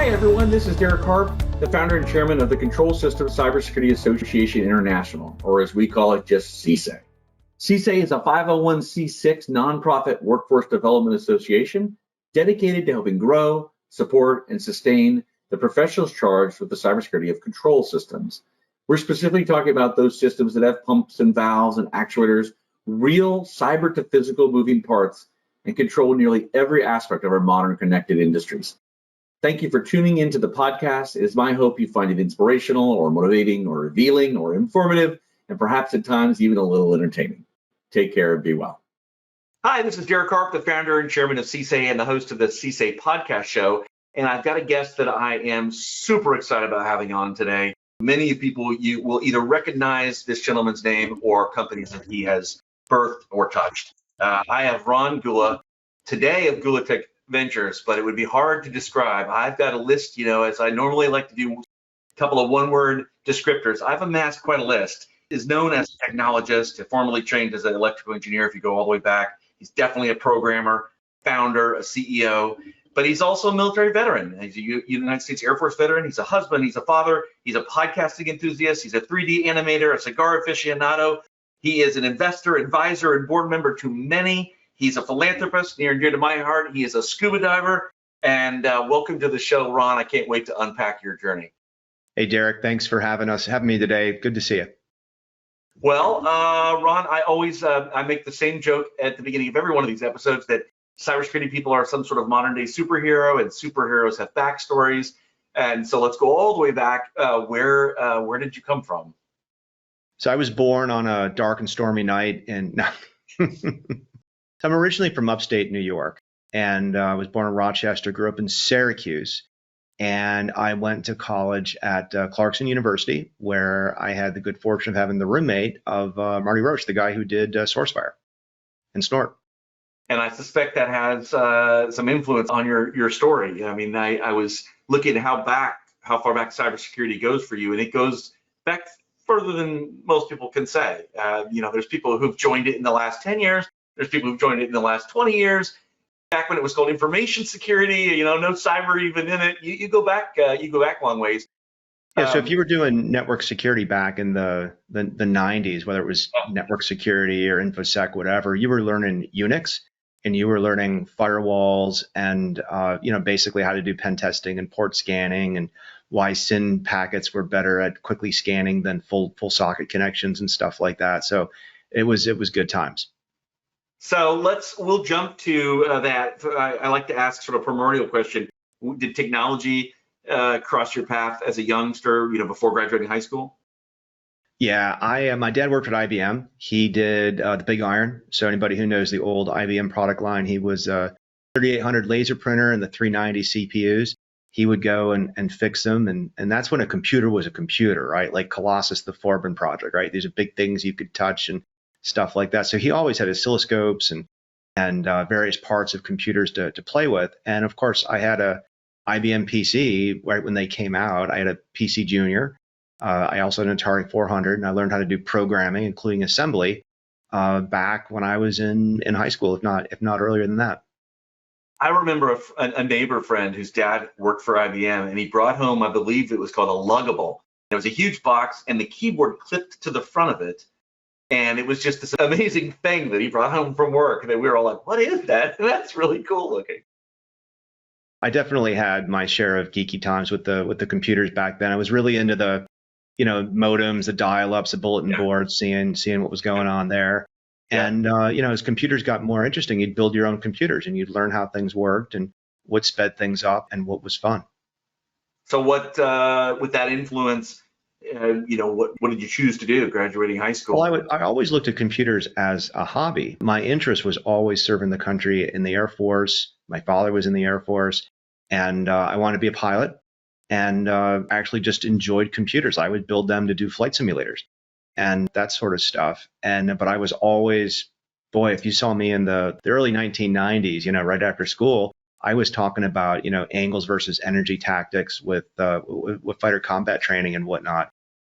Hi, everyone. This is Derek Harp, the founder and chairman of the Control Systems Cybersecurity Association International, or as we call it, just CSA. CSA is a 501c6 nonprofit workforce development association dedicated to helping grow, support, and sustain the professionals charged with the cybersecurity of control systems. We're specifically talking about those systems that have pumps and valves and actuators, real cyber to physical moving parts, and control nearly every aspect of our modern connected industries. Thank you for tuning into the podcast. It is my hope you find it inspirational or motivating or revealing or informative, and perhaps at times even a little entertaining. Take care and be well. Hi, this is Derek Harp, the founder and chairman of CSA and the host of the CSA podcast show. And I've got a guest that I am super excited about having on today. Many people, you will either recognize this gentleman's name or companies that he has birthed or touched. I have Ron Gula today of Gula Tech Ventures, but it would be hard to describe. I've got a list, as I normally like to do a couple of one-word descriptors. I've amassed quite a list. Is known as a technologist, formerly trained as an electrical engineer if you go all the way back. He's definitely a programmer, founder, a CEO, but he's also a military veteran. He's a United States Air Force veteran. He's a husband, he's a father, he's a podcasting enthusiast, he's a 3D animator, a cigar aficionado. He is an investor, advisor, and board member to many. He's a philanthropist, near and dear to my heart. He is a scuba diver. And welcome to the show, Ron. I can't wait to unpack your journey. Hey, Derek, thanks for having me today. Good to see you. Well, Ron, I always I make the same joke at the beginning of every one of these episodes that cybersecurity people are some sort of modern day superhero, and superheroes have backstories. And so let's go all the way back. Where did you come from? So I was born on a dark and stormy night So I'm originally from upstate New York, and I was born in Rochester, grew up in Syracuse, and I went to college at Clarkson University, where I had the good fortune of having the roommate of Marty Roach, the guy who did Sourcefire and Snort. And I suspect that has some influence on your story. I mean, I was looking at how far back cybersecurity goes for you, and it goes back further than most people can say. There's people who've joined it in the last 10 years. There's people who've joined it in the last 20 years. Back when it was called information security, no cyber even in it. You go back a long ways. Yeah, so if you were doing network security back in the 90s, whether it was network security or InfoSec, whatever, you were learning Unix and you were learning firewalls and basically how to do pen testing and port scanning and why SYN packets were better at quickly scanning than full socket connections and stuff like that. So it was good times. So we'll jump to that. I like to ask sort of primordial question. Did technology cross your path as a youngster, before graduating high school? Yeah, my dad worked at IBM. He did the big iron. So anybody who knows the old IBM product line, he was 3800 laser printer and the 390 CPUs. He would go and fix them. And that's when a computer was a computer, right? Like Colossus, the Forbin project, right? These are big things you could touch and stuff like that. So he always had oscilloscopes and various parts of computers to play with. And of course, I had a IBM PC right when they came out. I had a PC Junior. I also had an Atari 400, and I learned how to do programming, including assembly, back when I was in high school, if not earlier than that. I remember a neighbor friend whose dad worked for IBM, and he brought home, I believe it was called a luggable. It was a huge box, and the keyboard clipped to the front of it. And it was just this amazing thing that he brought home from work. And we were all like, what is that? That's really cool looking. I definitely had my share of geeky times with the computers back then. I was really into the, modems, the dial-ups, the bulletin boards, seeing what was going on there. Yeah. And, as computers got more interesting, you'd build your own computers and you'd learn how things worked and what sped things up and what was fun. So with that influence, what did you choose to do graduating high school? Well, I always looked at computers as a hobby. My interest was always serving the country in the Air Force. My father was in the Air Force, and I wanted to be a pilot. And actually just enjoyed computers. I would build them to do flight simulators and that sort of stuff. But I was always, if you saw me in the early 1990s, right after school, I was talking about, angles versus energy tactics with fighter combat training and whatnot.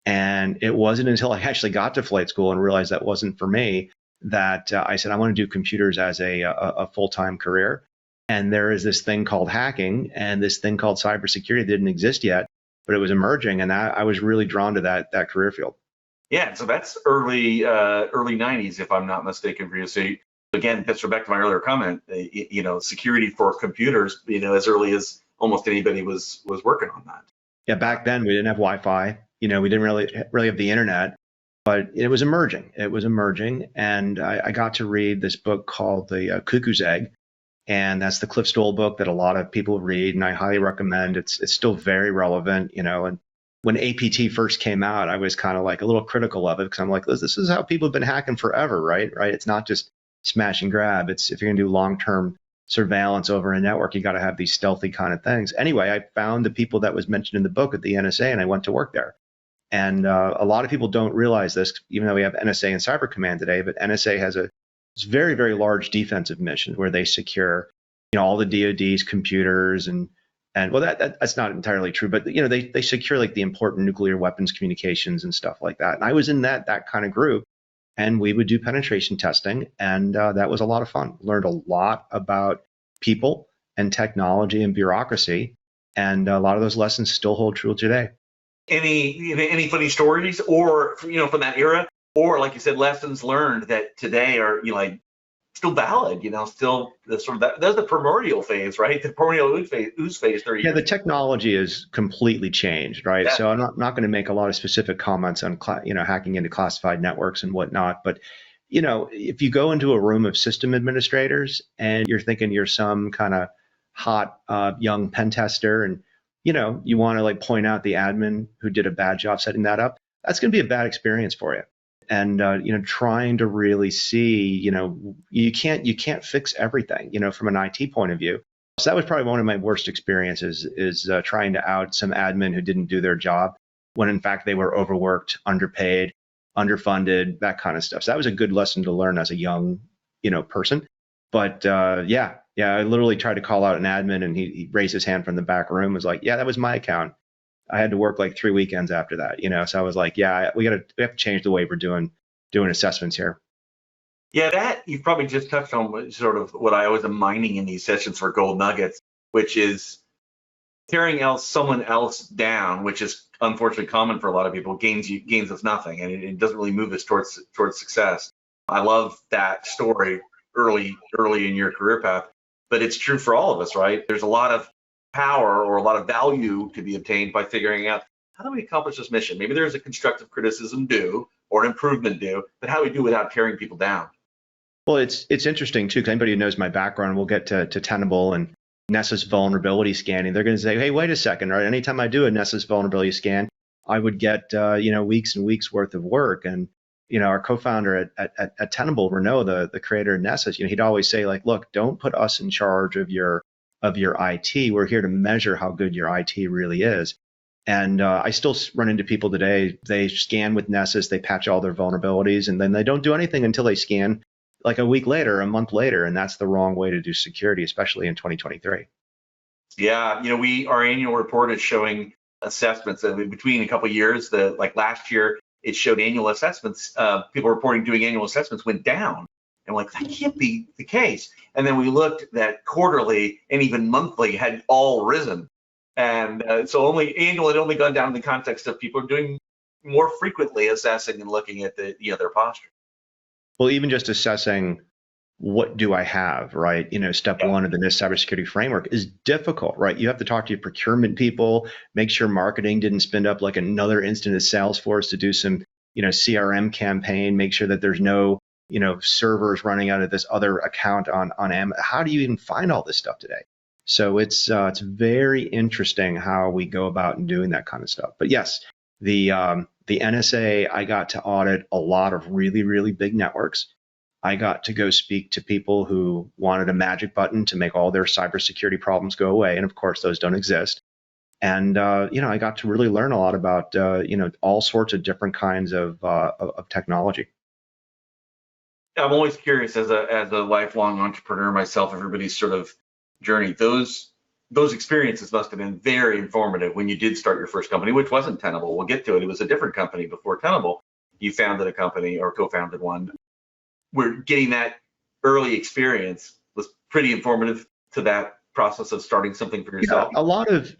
And it wasn't until I actually got to flight school and realized that wasn't for me that I said, I want to do computers as a full-time career. And there is this thing called hacking and this thing called cybersecurity that didn't exist yet, but it was emerging. And I was really drawn to that career field. Yeah, so that's early 90s, if I'm not mistaken for you. So again, that's back to my earlier comment, security for computers, as early as almost anybody was working on that. Yeah, back then we didn't have Wi-Fi. We didn't really have the internet, but it was emerging. It was emerging. And I got to read this book called The Cuckoo's Egg. And that's the Cliff Stoll book that a lot of people read, and I highly recommend. It's still very relevant, and when APT first came out, I was kind of like a little critical of it because I'm like, this is how people have been hacking forever, right? It's not just smash and grab. It's if you're gonna do long-term surveillance over a network, you got to have these stealthy kind of things. Anyway, I found the people that was mentioned in the book at the NSA, and I went to work there. And a lot of people don't realize this, even though we have NSA and Cyber Command today, but NSA has a very, very large defensive mission where they secure, all the DoD's computers and well, that's not entirely true, but they secure like the important nuclear weapons communications and stuff like that. And I was in that kind of group, and we would do penetration testing, and that was a lot of fun. Learned a lot about people and technology and bureaucracy, and a lot of those lessons still hold true today. Any funny stories, or from that era, or like you said, lessons learned that today are still valid, still the sort of that's the primordial phase, right? The primordial ooze phase 30 years. Yeah, the technology has completely changed, right? Yeah. So I'm not going to make a lot of specific comments on hacking into classified networks and whatnot, but if you go into a room of system administrators and you're thinking you're some kind of hot young pen tester, and you want to like point out the admin who did a bad job setting that up, that's going to be a bad experience for you. And trying to really see, you can't fix everything, from an IT point of view. So that was probably one of my worst experiences, is trying to out some admin who didn't do their job when in fact they were overworked, underpaid, underfunded, that kind of stuff. So that was a good lesson to learn as a young, person. But yeah, I literally tried to call out an admin, and he raised his hand from the back room, was like, yeah, that was my account. I had to work like 3 weekends after that, So I was like, yeah, we have to change the way we're doing assessments here. Yeah, that you've probably just touched on sort of what I always am mining in these sessions for gold nuggets, which is tearing someone else down, which is unfortunately common for a lot of people, gains us nothing, and it doesn't really move us towards success. I love that story early in your career path, but it's true for all of us, right? There's a lot of power or a lot of value to be obtained by figuring out, how do we accomplish this mission? Maybe there's a constructive criticism due or an improvement due, but how do we do without tearing people down? Well, it's interesting too, because anybody who knows my background, we'll get to Tenable and Nessus vulnerability scanning. They're going to say, hey, wait a second, right? Anytime I do a Nessus vulnerability scan, I would get weeks and weeks worth of work. And our co-founder at Tenable, Renaud, the creator of Nessus, he'd always say, like, look, don't put us in charge of your IT. We're here to measure how good your IT really is. And I still run into people today. They scan with Nessus, they patch all their vulnerabilities, and then they don't do anything until they scan like a week later, a month later. And that's the wrong way to do security, especially in 2023. Yeah, our annual report is showing assessments between a couple of years. Like last year, it showed annual assessments. People reporting doing annual assessments went down. And like, that can't be the case. And then we looked that quarterly and even monthly had all risen. And so only annual had only gone down in the context of people doing more frequently assessing and looking at their posture. Well, even just assessing, what do I have, right? Step one of the NIST cybersecurity framework is difficult, right? You have to talk to your procurement people, make sure marketing didn't spin up like another instance of Salesforce to do some, CRM campaign, make sure that there's no, servers running out of this other account on Amazon. How do you even find all this stuff today? So it's very interesting how we go about and doing that kind of stuff. But yes, the NSA, I got to audit a lot of really, really big networks. I got to go speak to people who wanted a magic button to make all their cybersecurity problems go away. And of course, those don't exist. And, I got to really learn a lot about, all sorts of different kinds of technology. I'm always curious, as a lifelong entrepreneur myself, everybody's sort of journey, those experiences must have been very informative when you did start your first company, which wasn't Tenable. We'll get to it. It was a different company before Tenable. You founded a company or co-founded one. We're getting that early experience was pretty informative to that process of starting something for yourself? A lot of,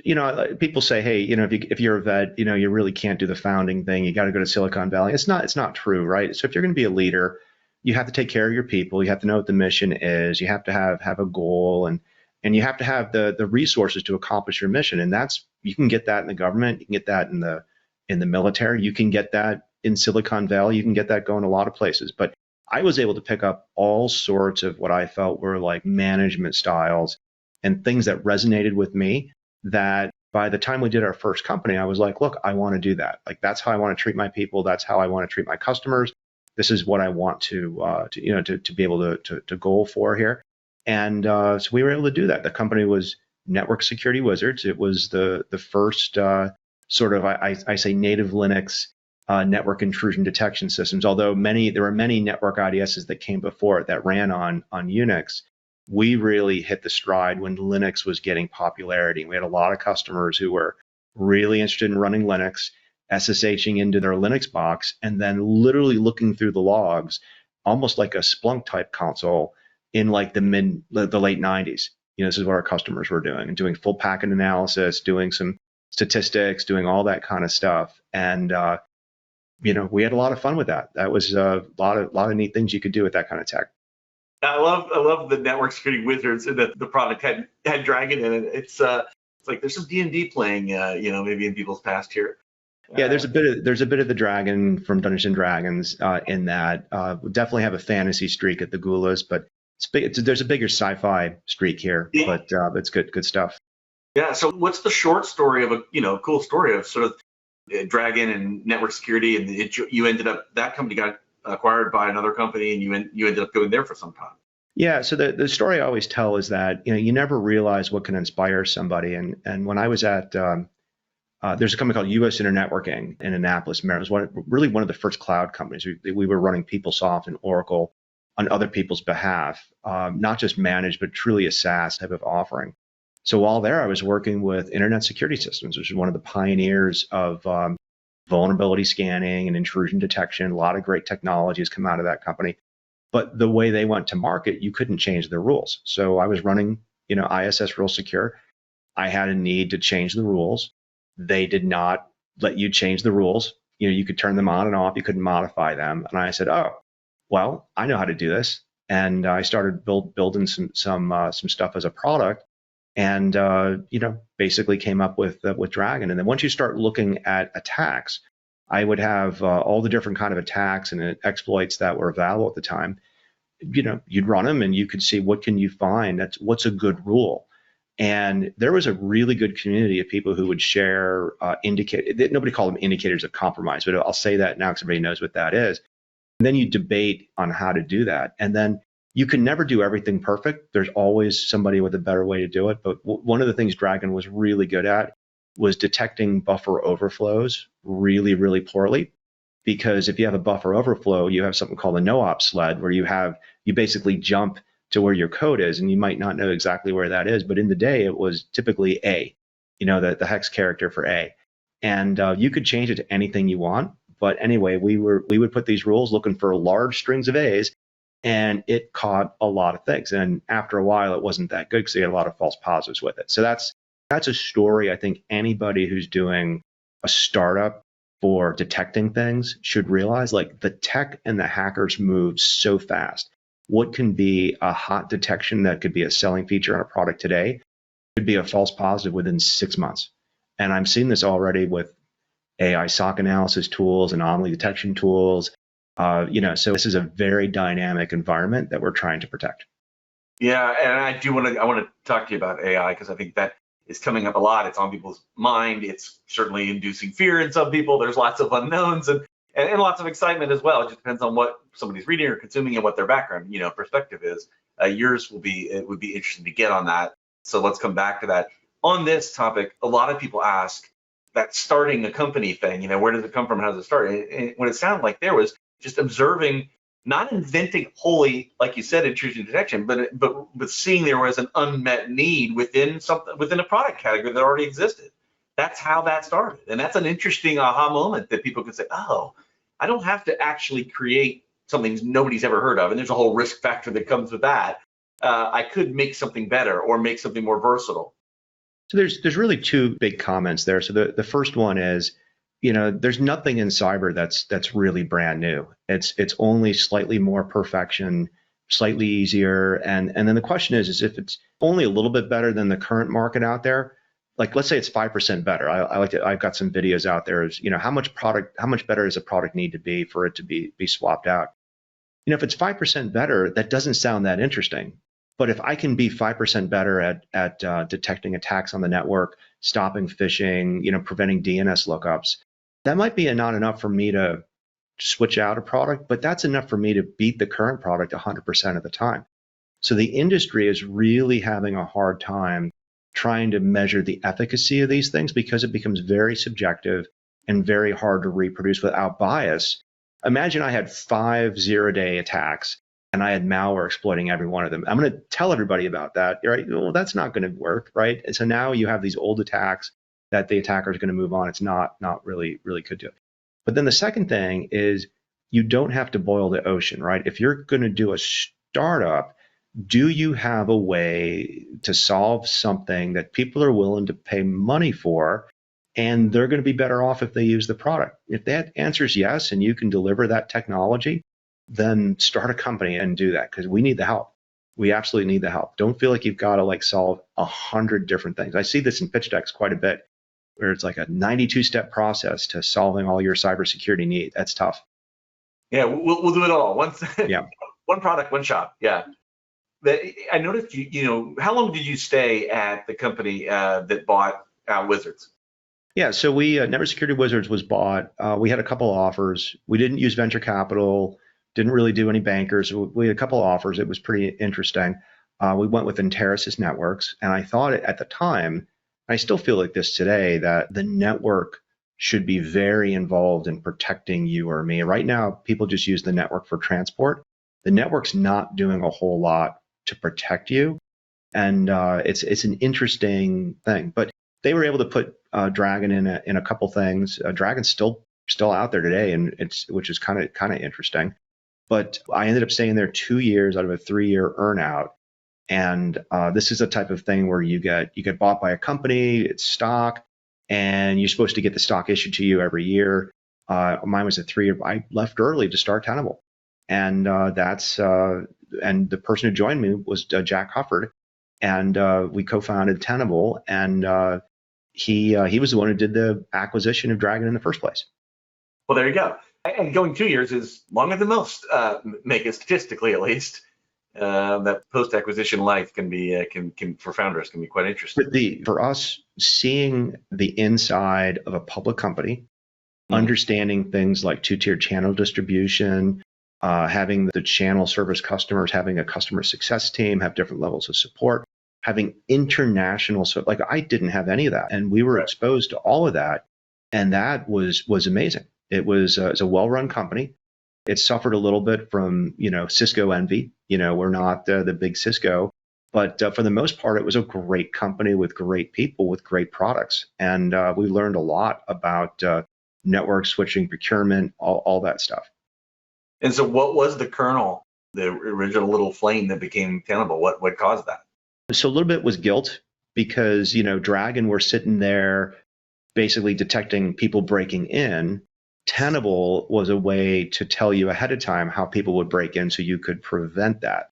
people say, hey, if you're a vet, you really can't do the founding thing. You got to go to Silicon Valley. It's not true, right? So if you're going to be a leader, you have to take care of your people. You have to know what the mission is. You have to have a goal, and you have to have the resources to accomplish your mission. And you can get that in the government. You can get that in the military. You can get that in Silicon Valley. You can get that going a lot of places. But I was able to pick up all sorts of what I felt were like management styles and things that resonated with me, that by the time we did our first company, I was like, look, I want to do that. Like, that's how I want to treat my people. That's how I want to treat my customers. This is what I want to be able to goal for here. And so we were able to do that. The company was Network Security Wizards. It was the first sort of, I say, native Linux network intrusion detection systems. Although there were many network IDSs that came before it that ran on Unix. We really hit the stride when Linux was getting popularity. We had a lot of customers who were really interested in running Linux, SSHing into their Linux box, and then literally looking through the logs, almost like a Splunk type console in like the late 90s. This is what our customers were doing, and doing full packet analysis, doing some statistics, doing all that kind of stuff. And we had a lot of fun with that. That was a lot of neat things you could do with that kind of tech. I love the network security wizards, and that the product had Dragon in it. It's like there's some D&D playing, maybe in people's past here. Yeah, there's a bit of the dragon from Dungeons and Dragons in that. We definitely have a fantasy streak at the Gulas, but there's a bigger sci-fi streak here. Yeah. But it's good stuff. Yeah. So what's the short story of cool story of sort of Dragon and network security, and you ended up, that company got acquired by another company, and you ended up going there for some time. Yeah. So the story I always tell is that you never realize what can inspire somebody. And when I was at there's a company called US Internetworking in Annapolis, Maryland. It was really one of the first cloud companies. We were running PeopleSoft and Oracle on other people's behalf, not just managed, but truly a SaaS type of offering. So while there, I was working with Internet Security Systems, which is one of the pioneers of vulnerability scanning and intrusion detection. A lot of great technologies come out of that company. But the way they went to market, you couldn't change their rules. So I was running, ISS Real Secure. I had a need to change the rules. They did not let you change the rules. You could turn them on and off. You couldn't modify them. And I said, oh, well, I know how to do this. And I started building some stuff as a product, and basically came up with Dragon. And then once you start looking at attacks, I would have all the different kind of attacks and exploits that were available at the time. You'd run them, and you could see what can you find. What's a good rule. And there was a really good community of people who would share nobody called them indicators of compromise, but I'll say that now because everybody knows what that is. And then you debate on how to do that. And then you can never do everything perfect. There's always somebody with a better way to do it. But one of the things Dragon was really good at was detecting buffer overflows really, really poorly. Because if you have a buffer overflow, you have something called a no-op sled, where you basically jump to where your code is, and you might not know exactly where that is. But in the day, it was typically A, the hex character for A. And you could change it to anything you want. But anyway, we would put these rules looking for large strings of A's, and it caught a lot of things. And after a while, it wasn't that good because they had a lot of false positives with it. So that's a story I think anybody who's doing a startup for detecting things should realize. Like, the tech and the hackers move so fast. What can be a hot detection that could be a selling feature on a product today could be a false positive within 6 months. And I'm seeing this already with AI SOC analysis tools, anomaly detection tools. So this is a very dynamic environment that we're trying to protect. Yeah, and I want to talk to you about AI, because I think that is coming up a lot. It's on people's mind. It's certainly inducing fear in some people. There's lots of unknowns and lots of excitement as well. It just depends on what somebody's reading or consuming and what their background, perspective is. Yours would be interesting to get on that. So let's come back to that. On this topic, a lot of people ask that starting a company thing, where does it come from? How does it start? And what it sounded like there was just observing, not inventing wholly, like you said, intrusion detection, but seeing there was an unmet need within a product category that already existed. That's how that started. And that's an interesting aha moment that people can say, oh, I don't have to actually create something nobody's ever heard of. And there's a whole risk factor that comes with that. I could make something better or make something more versatile. So there's really two big comments there. So the first one is, there's nothing in cyber that's really brand new. It's only slightly more perfection, slightly easier. And then the question is if it's only a little bit better than the current market out there, like let's say it's 5% better. I've got some videos out there is, how much better does a product need to be for it to be swapped out? If it's 5% better, that doesn't sound that interesting. But if I can be 5% better at detecting attacks on the network, stopping phishing, preventing DNS lookups, that might be not enough for me to switch out a product, but that's enough for me to beat the current product 100% of the time. So the industry is really having a hard time trying to measure the efficacy of these things because it becomes very subjective and very hard to reproduce without bias. Imagine I had 5 zero-day attacks and I had malware exploiting every one of them. I'm going to tell everybody about that, right? Well, that's not going to work, right? And so now you have these old attacks that the attacker is going to move on. It's not really good to it. But then the second thing is you don't have to boil the ocean, right? If you're going to do a startup, do you have a way to solve something that people are willing to pay money for, and they're going to be better off if they use the product? If that answer is yes, and you can deliver that technology, then start a company and do that, because we need the help. We absolutely need the help. Don't feel like you've got to solve 100 different things. I see this in pitch decks quite a bit, where it's like a 92-step process to solving all your cybersecurity needs. That's tough. Yeah, we'll do it all. Yeah. One product, one shop. Yeah. I noticed how long did you stay at the company that bought Wizards? Yeah, so Network Security Wizards was bought. We had a couple of offers. We didn't use venture capital, didn't really do any bankers. We had a couple of offers. It was pretty interesting. We went with Enterasys Networks, and I thought at the time, I still feel like this today, that the network should be very involved in protecting you or me. Right now, people just use the network for transport. The network's not doing a whole lot to protect you, and it's an interesting thing. But they were able to put Dragon in a couple things. Dragon's still out there today, and which is kind of interesting. But I ended up staying there 2 years out of a 3-year earnout. And this is a type of thing where you get bought by a company, it's stock, and you're supposed to get the stock issued to you every year. Mine was a 3-year. I left early to start Tenable, and and the person who joined me was Jack Hufford, and we co-founded Tenable, and he was the one who did the acquisition of Dragon in the first place. Well, there you go. And going 2 years is longer than most make it, statistically at least. That post-acquisition life can be for founders can be quite interesting. For us, seeing the inside of a public company, understanding things like two-tiered channel distribution, having the channel service customers, having a customer success team, have different levels of support, having international, so I didn't have any of that, and we were exposed to all of that, and that was amazing. It was a well-run company. It suffered a little bit from, Cisco envy. We're not the big Cisco, but for the most part, it was a great company with great people, with great products. And we learned a lot about network switching, procurement, all that stuff. And so what was the kernel, the original little flame that became Tenable? What caused that? So a little bit was guilt because, Dragon were sitting there basically detecting people breaking in. Tenable was a way to tell you ahead of time how people would break in so you could prevent that.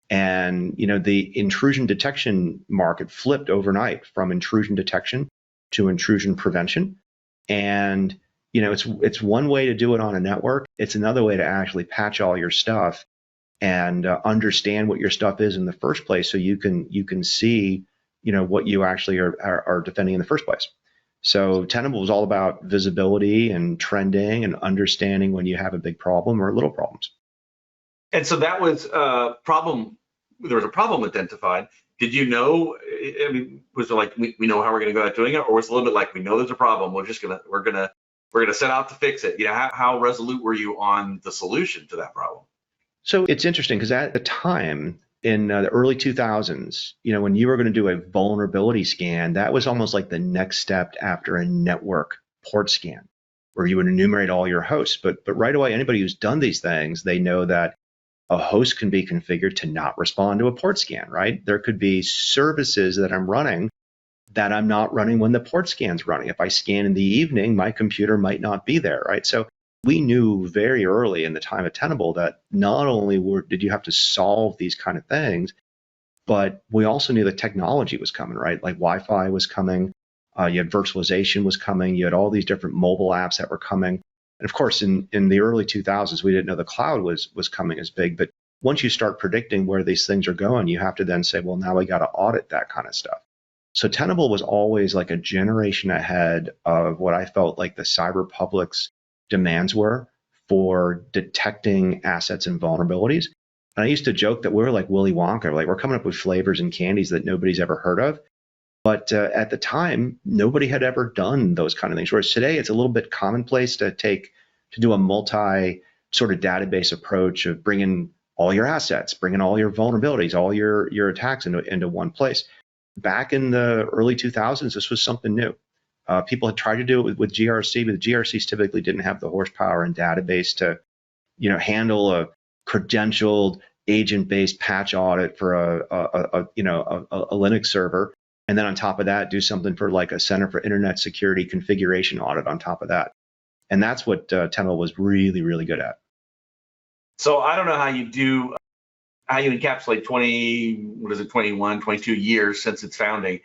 And, the intrusion detection market flipped overnight from intrusion detection to intrusion prevention. And, it's one way to do it on a network. It's another way to actually patch all your stuff and understand what your stuff is in the first place so you can see, what you actually are defending in the first place. So Tenable was all about visibility and trending and understanding when you have a big problem or little problems. And so that was a problem. There was a problem identified. Did you know? I mean, was it like we know how we're going to go about doing it, or was it a little bit like we know there's a problem, we're gonna set out to fix it? How resolute were you on the solution to that problem? So it's interesting because at the time, in the early 2000s, when you were going to do a vulnerability scan, that was almost like the next step after a network port scan, where you would enumerate all your hosts. But right away, anybody who's done these things, they know that A host can be configured to not respond to a port scan, right? There could be services that I'm running that I'm not running when the port scan's running. If I scan in the evening, my computer might not be there, right? So we knew very early in the time of Tenable that not only did you have to solve these kind of things, but we also knew that technology was coming, right? Like Wi-Fi was coming, you had virtualization was coming, you had all these different mobile apps that were coming. And of course, in the early 2000s, we didn't know the cloud was coming as big. But once you start predicting where these things are going, you have to then say, well, now we got to audit that kind of stuff. So Tenable was always like a generation ahead of what I felt like the cyber public's demands were for detecting assets and vulnerabilities. And I used to joke that we're like Willy Wonka, like we're coming up with flavors and candies that nobody's ever heard of. But at the time, nobody had ever done those kind of things. Whereas today, it's a little bit commonplace to do a multi sort of database approach of bringing all your assets, bringing all your vulnerabilities, all your attacks into one place. Back in the early 2000s, this was something new. People had tried to do it with GRC, but the GRCs typically didn't have the horsepower and database to, handle a credentialed agent-based patch audit for a Linux server, and then on top of that, do something for like a Center for Internet Security configuration audit on top of that. And that's what Tenable was really, really good at. So I don't know how you encapsulate 21, 22 years since its founding,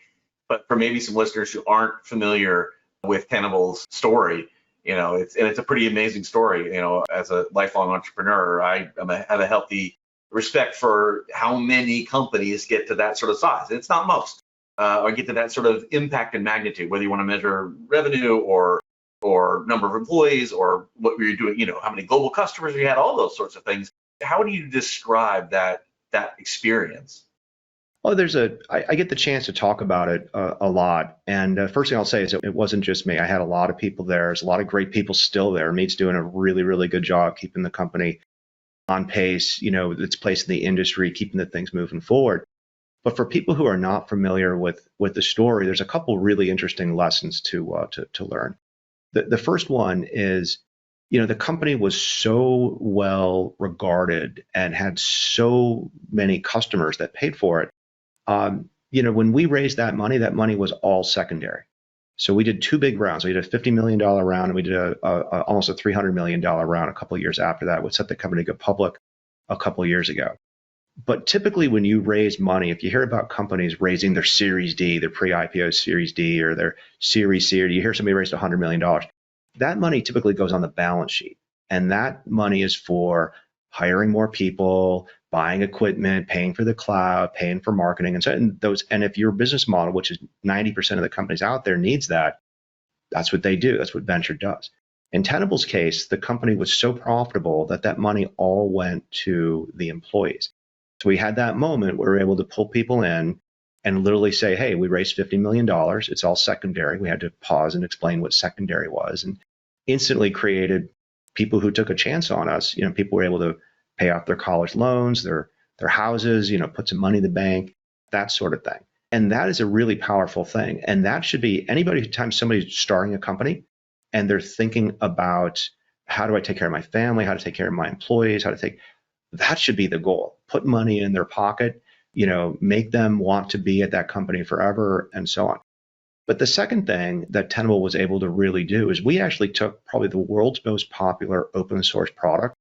but for maybe some listeners who aren't familiar with Tenable's story, it's a pretty amazing story. As a lifelong entrepreneur, I have a healthy respect for how many companies get to that sort of size. And it's not most, or get to that sort of impact and magnitude, whether you want to measure revenue or number of employees or what were you doing, how many global customers you had, all those sorts of things. How do you describe that experience? Well, I get the chance to talk about it a lot. And first thing I'll say is it wasn't just me. I had a lot of people there. There's a lot of great people still there. Meet's doing a really, really good job keeping the company on pace, its place in the industry, keeping the things moving forward. But for people who are not familiar with the story, there's a couple really interesting lessons to learn. The first one is, the company was so well regarded and had so many customers that paid for it. When we raised that money was all secondary. So we did two big rounds. We did a $50 million round, and we did almost a $300 million round a couple of years after that, which set the company to go public a couple of years ago. But typically when you raise money, if you hear about companies raising their Series D, their pre-IPO Series D, or their Series C, or you hear somebody raised $100 million, that money typically goes on the balance sheet. And that money is for hiring more people, buying equipment, paying for the cloud, paying for marketing, and if your business model, which is 90% of the companies out there, needs that, that's what they do. That's what venture does. In Tenable's case, the company was so profitable that money all went to the employees. So we had that moment where we were able to pull people in and literally say, hey, we raised $50 million. It's all secondary. We had to pause and explain what secondary was, and instantly created people who took a chance on us. People were able to pay off their college loans, their houses, put some money in the bank, that sort of thing. And that is a really powerful thing. And that should be anytime somebody's starting a company and they're thinking about how do I take care of my family, how to take care of my employees, that should be the goal. Put money in their pocket, make them want to be at that company forever, and so on. But the second thing that Tenable was able to really do is we actually took probably the world's most popular open source product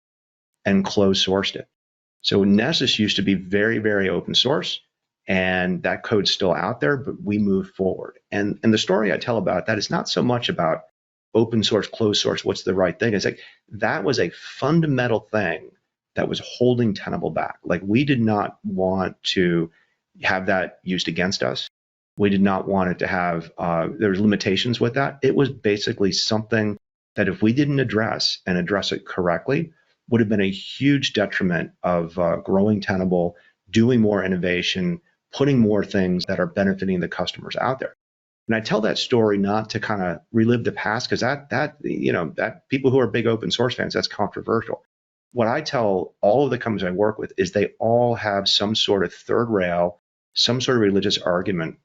and closed sourced it. So Nessus used to be very, very open source, and that code's still out there, but we moved forward. And the story I tell about that is not so much about open source, closed source, what's the right thing. It's like that was a fundamental thing that was holding Tenable back. Like we did not want to have that used against us. We did not want it to have, there's limitations with that. It was basically something that if we didn't address it correctly, would have been a huge detriment of growing Tenable, doing more innovation, putting more things that are benefiting the customers out there. And I tell that story not to kind of relive the past, because that people who are big open source fans, that's controversial. What I tell all of the companies I work with is they all have some sort of third rail, some sort of religious argument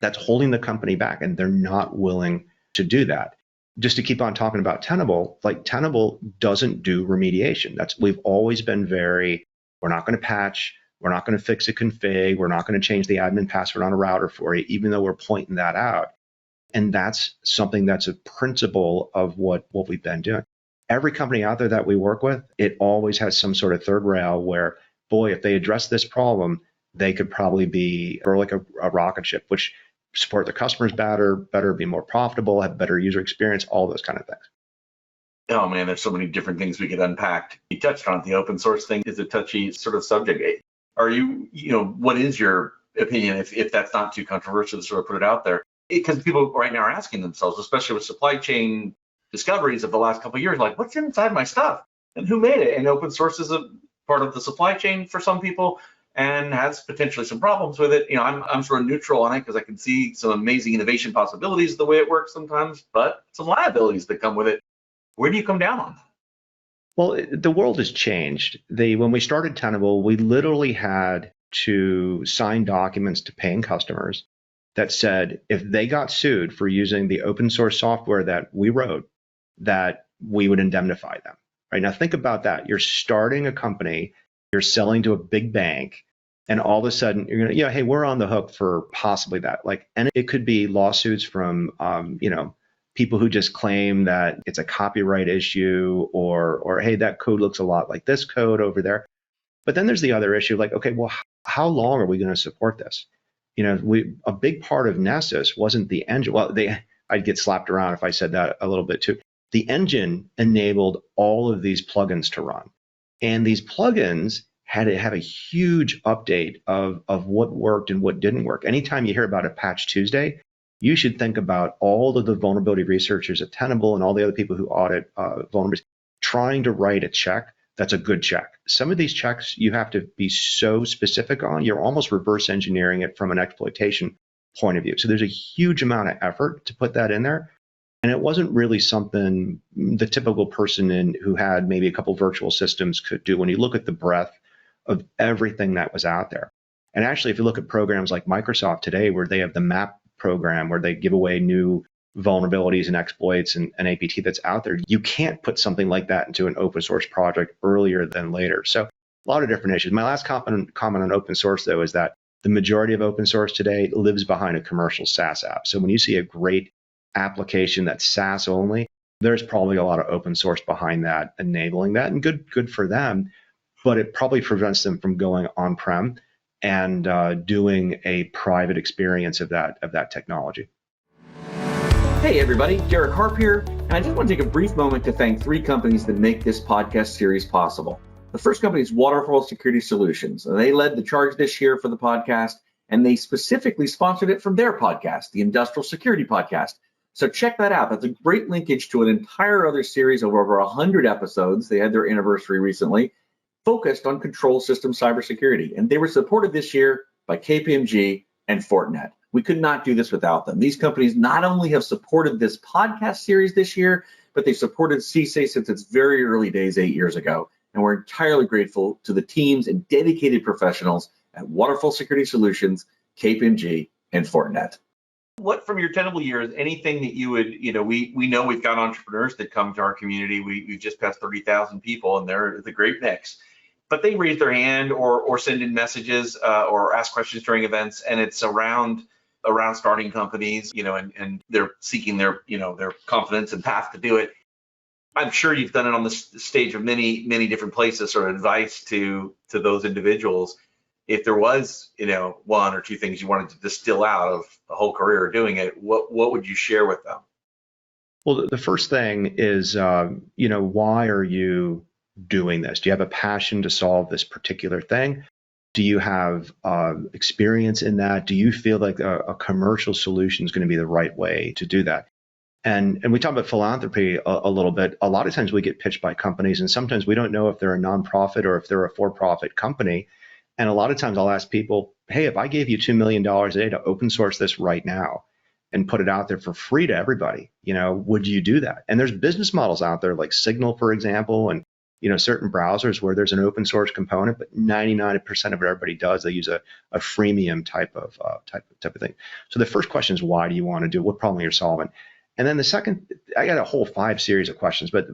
that's holding the company back, and they're not willing to do that. Just to keep on talking about Tenable, like Tenable doesn't do remediation. We've always been very We're not going to patch. We're not going to fix a config. We're not going to change the admin password on a router for you, even though we're pointing that out. And that's something that's a principle of what we've been doing. Every company out there that we work with, it always has some sort of third rail where, boy, if they address this problem, they could probably be or like a rocket ship, which support their customers better, be more profitable, have better user experience, all those kind of things. Oh man, there's so many different things we could unpack. You touched on it. The open source thing is a touchy sort of subject. Are what is your opinion, if that's not too controversial to sort of put it out there? Because people right now are asking themselves, especially with supply chain discoveries of the last couple of years, like, what's inside my stuff and who made it? And open source is a part of the supply chain for some people and has potentially some problems with it. I'm sort of neutral on it because I can see some amazing innovation possibilities the way it works sometimes, but some liabilities that come with it. Where do you come down on that? Well, the world has changed. When we started Tenable, we literally had to sign documents to paying customers that said if they got sued for using the open source software that we wrote, that we would indemnify them. Right now, think about that. You're starting a company, you're selling to a big bank, and all of a sudden you're gonna, hey, we're on the hook for possibly that. And it could be lawsuits from, people who just claim that it's a copyright issue, or hey, that code looks a lot like this code over there. But then there's the other issue, like, okay, well, how long are we going to support this? A big part of Nessus wasn't the engine. Well, I'd get slapped around if I said that a little bit too. The engine enabled all of these plugins to run, and these plugins had to have a huge update of what worked and what didn't work. Anytime you hear about a Patch Tuesday, you should think about all of the vulnerability researchers at Tenable and all the other people who audit vulnerabilities trying to write a check that's a good check. Some of these checks you have to be so specific on, you're almost reverse engineering it from an exploitation point of view. So there's a huge amount of effort to put that in there. And it wasn't really something the typical person who had maybe a couple virtual systems could do when you look at the breadth of everything that was out there. And actually, if you look at programs like Microsoft today, where they have the MAP program, where they give away new vulnerabilities and exploits and APT that's out there, you can't put something like that into an open source project earlier than later. So a lot of different issues. My last comment on open source, though, is that the majority of open source today lives behind a commercial SaaS app. So when you see a great application that's SaaS only, there's probably a lot of open source behind that, enabling that, and good for them. But it probably prevents them from going on-prem and doing a private experience of that technology. Hey everybody, Derek Harp here, and I just want to take a brief moment to thank three companies that make this podcast series possible. The first company is Waterfall Security Solutions, and they led the charge this year for the podcast, and they specifically sponsored it from their podcast, the Industrial Security Podcast. So check that out. That's a great linkage to an entire other series of over 100 episodes. They had their anniversary recently, focused on control system cybersecurity, and they were supported this year by KPMG and Fortinet. We could not do this without them. These companies not only have supported this podcast series this year, but they've supported CSA since its very early days 8 years ago. And we're entirely grateful to the teams and dedicated professionals at Waterfall Security Solutions, KPMG, and Fortinet. What from your Tenable years, anything that you would, we know we've got entrepreneurs that come to our community. We've just passed 30,000 people, and they're the great mix. But they raise their hand or send in messages or ask questions during events, and it's around starting companies, and they're seeking their confidence and path to do it. I'm sure you've done it on the stage of many, many different places, or advice to those individuals. If there was, one or two things you wanted to distill out of a whole career doing it, what would you share with them? Well, the first thing is, why are you doing this? Do you have a passion to solve this particular thing? Do you have experience in that? Do you feel like a commercial solution is going to be the right way to do that? And we talk about philanthropy a little bit. A lot of times we get pitched by companies, and sometimes we don't know if they're a nonprofit or if they're a for-profit company. And a lot of times I'll ask people, hey, if I gave you $2 million a day to open source this right now and put it out there for free to everybody, would you do that? And there's business models out there like Signal, for example, and certain browsers where there's an open source component, but 99% of what everybody does, they use a freemium type of thing. So the first question is, why do you want to do it? What problem you're solving? And then the second, I got a whole 5 series of questions, but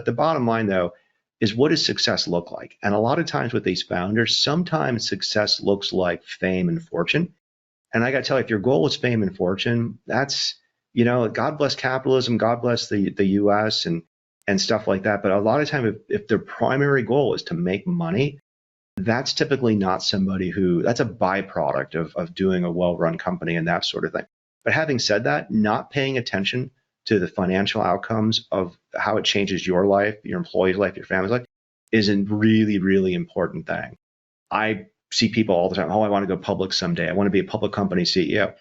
the bottom line though, is what does success look like? And a lot of times with these founders, sometimes success looks like fame and fortune. And I got to tell you, if your goal is fame and fortune, that's, God bless capitalism, God bless the US and stuff like that. But a lot of time, if their primary goal is to make money, that's typically not somebody that's a byproduct of doing a well-run company and that sort of thing. But having said that, not paying attention to the financial outcomes of how it changes your life, your employee's life, your family's life is a really, really important thing. I see people all the time, I want to go public someday. I want to be a public company CEO.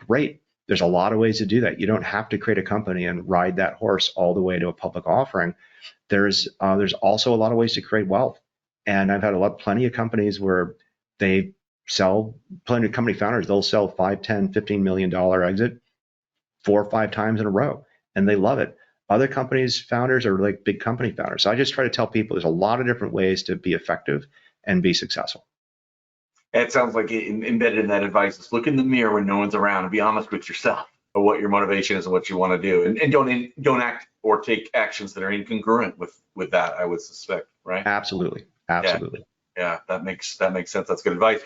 Great. There's a lot of ways to do that. You don't have to create a company and ride that horse all the way to a public offering. There's also a lot of ways to create wealth. And I've had plenty of companies where they sell, plenty of company founders, they'll sell $5, $10, $15 million exit 4 or 5 times in a row, and they love it. Other companies founders are like big company founders. So I just try to tell people there's a lot of different ways to be effective and be successful. It sounds like embedded in that advice is look in the mirror when no one's around and be honest with yourself of what your motivation is and what you want to do, and don't act or take actions that are incongruent with that, I would suspect, right? Absolutely. Yeah, that makes sense. That's good advice.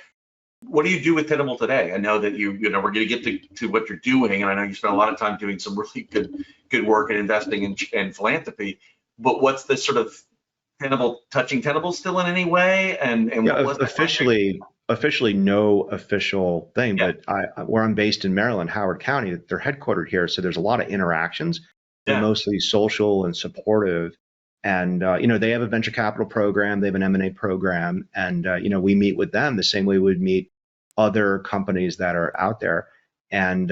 What do you do with Tenable today? I know that we're going to get to what you're doing, and I know you spend a lot of time doing some really good work in investing and philanthropy. But what's the sort of Tenable touching Tenable still in any way? And yeah, officially no official thing, yeah. But where I'm based in Maryland, Howard County, they're headquartered here, so there's a lot of interactions. They're mostly social and supportive. And, they have a venture capital program, they have an M&A program, and, we meet with them the same way we would meet other companies that are out there. And,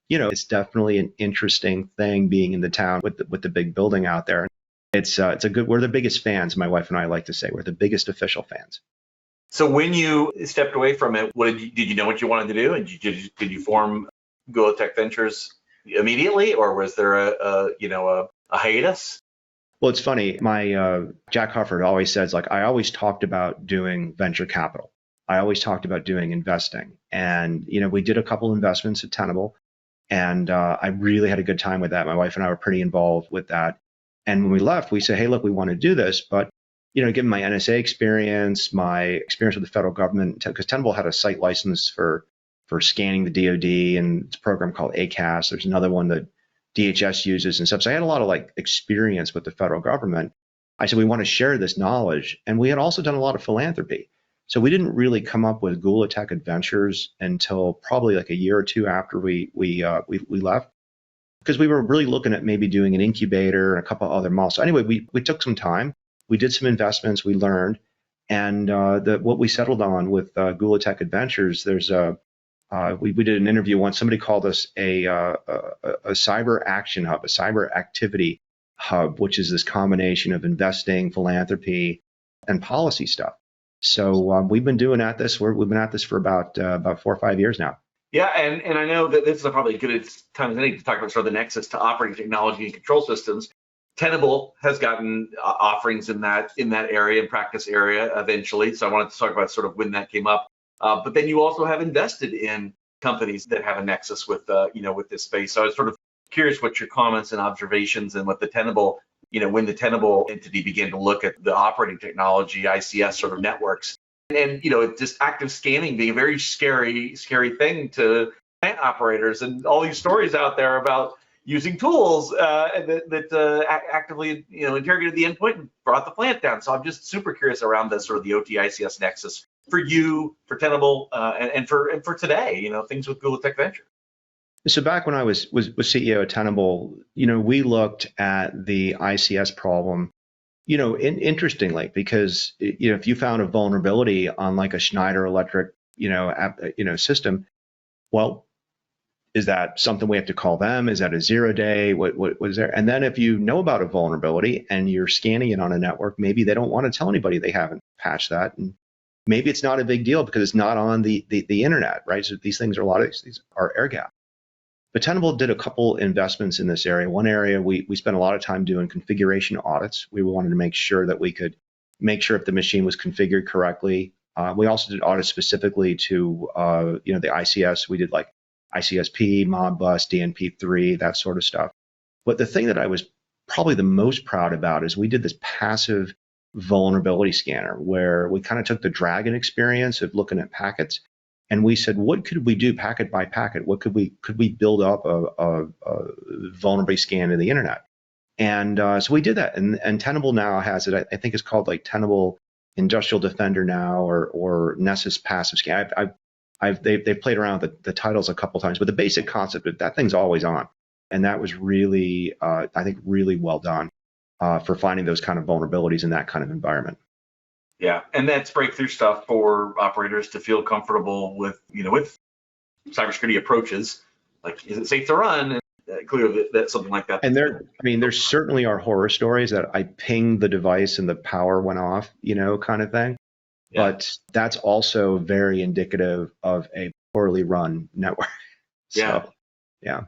it's definitely an interesting thing being in the town with the big building out there. We're the biggest fans, my wife and I like to say. We're the biggest official fans. So when you stepped away from it, did you know what you wanted to do? And did you form Gula Tech Ventures immediately, or was there a hiatus? Well, it's funny. My Jack Hufford always says, I always talked about doing venture capital. I always talked about doing investing. And, we did a couple investments at Tenable, and I really had a good time with that. My wife and I were pretty involved with that. And when we left, we said, hey, look, we want to do this. But, given my NSA experience, my experience with the federal government, because Tenable had a site license for scanning the DoD, and it's a program called ACAS. There's another one that DHS uses and stuff. So I had a lot of experience with the federal government. I said, we want to share this knowledge. And we had also done a lot of philanthropy. So we didn't really come up with Gula Tech Adventures until probably a year or two after we left, because we were really looking at maybe doing an incubator and a couple of other models. So anyway, we took some time. We did some investments. We learned. And what we settled on with Gula Tech Adventures, we did an interview once. Somebody called us a cyber action hub, a cyber activity hub, which is this combination of investing, philanthropy, and policy stuff. So we've been doing this. We've been at this for about 4 or 5 years now. Yeah, and I know that this is probably a good time as any to talk about sort of the nexus to operating technology and control systems. Tenable has gotten offerings in that area and practice area eventually. So I wanted to talk about sort of when that came up. But then you also have invested in companies that have a nexus with this space. So I was sort of curious what your comments and observations and what the Tenable, when the Tenable entity began to look at the operating technology, ICS sort of networks, and just active scanning being a very scary thing to plant operators, and all these stories out there about using tools that actively interrogated the endpoint and brought the plant down. So I'm just super curious around the sort of the OT ICS nexus for you, for Tenable, and for today, things with Gula Tech Venture. So back when I was CEO at Tenable, we looked at the ICS problem, interestingly, because if you found a vulnerability on a Schneider Electric, system, well, is that something we have to call them? Is that a 0-day? What was there? And then if you know about a vulnerability and you're scanning it on a network, maybe they don't want to tell anybody they haven't patched that. And maybe it's not a big deal because it's not on the internet, right? So these things are these are air gap. But Tenable did a couple investments in this area. One area we spent a lot of time doing configuration audits. We wanted to make sure that we could make sure if the machine was configured correctly. We also did audits specifically to the ICS. We did ICSP, Modbus, DNP3, that sort of stuff. But the thing that I was probably the most proud about is we did this passive vulnerability scanner, where we kind of took the Dragon experience of looking at packets, and we said, what could we do packet by packet? What could we build up a vulnerability scan of the internet? And so we did that, and Tenable now has it. I think it's called like Tenable Industrial Defender now, or Nessus Passive Scan. They've played around with the titles a couple times, but the basic concept of that thing's always on, and that was really, I think, really well done for finding those kind of vulnerabilities in that kind of environment. Yeah, and that's breakthrough stuff for operators to feel comfortable with, with cybersecurity approaches. Like, is it safe to run? And clearly, that's something like that. And there certainly are horror stories that I pinged the device and the power went off, kind of thing. Yeah. But that's also very indicative of a poorly run network. So, yeah.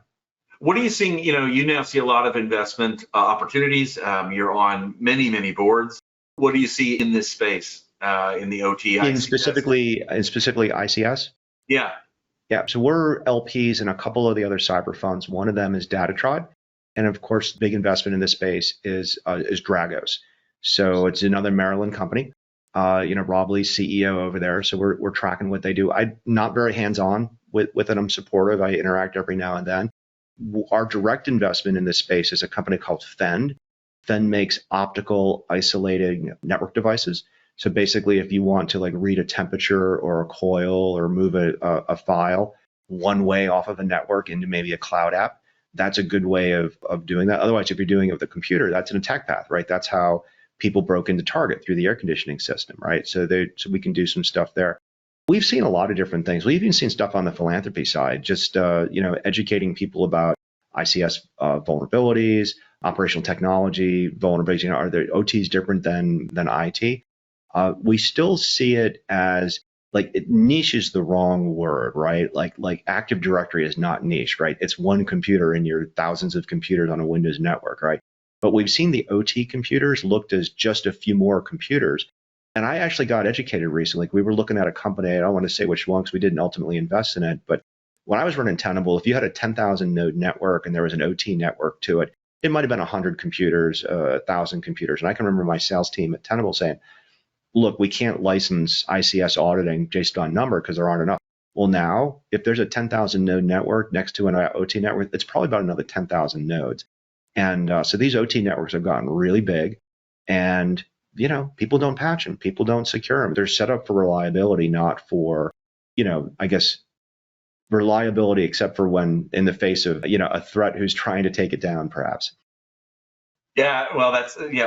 What are you seeing? You now see a lot of investment opportunities. You're on many, many boards. What do you see in this space, in the OT? Specifically ICS? Yeah. Yeah. So we're LPs in a couple of the other cyber funds. One of them is Datatrod. And of course, big investment in this space is Dragos. So it's another Maryland company. Rob Lee's CEO over there. So we're tracking what they do. I'm not very hands-on with it. I'm supportive. I interact every now and then. Our direct investment in this space is a company called Fend. Fend makes optical isolating network devices. So basically, if you want to read a temperature or a coil or move a file one way off of a network into maybe a cloud app, that's a good way of doing that. Otherwise, if you're doing it with a computer, that's an attack path, right? That's how people broke into Target through the air conditioning system, right? So we can do some stuff there. We've seen a lot of different things. We've even seen stuff on the philanthropy side, just educating people about ICS vulnerabilities, operational technology vulnerabilities. Are the OTs different than IT? We still see it as niche is the wrong word, right? Like Active Directory is not niche, right? It's one computer in your thousands of computers on a Windows network, right? But we've seen the OT computers looked as just a few more computers. And I actually got educated recently. We were looking at a company. I don't want to say which one because we didn't ultimately invest in it. But when I was running Tenable, if you had a 10,000 node network and there was an OT network to it, it might have been 100 computers, 1,000 computers. And I can remember my sales team at Tenable saying, look, we can't license ICS auditing based on number because there aren't enough. Well, now, if there's a 10,000 node network next to an OT network, it's probably about another 10,000 nodes. And so these OT networks have gotten really big, and people don't patch them, people don't secure them. They're set up for reliability, not for, I guess, reliability, except for when in the face of a threat who's trying to take it down, perhaps. Yeah, well,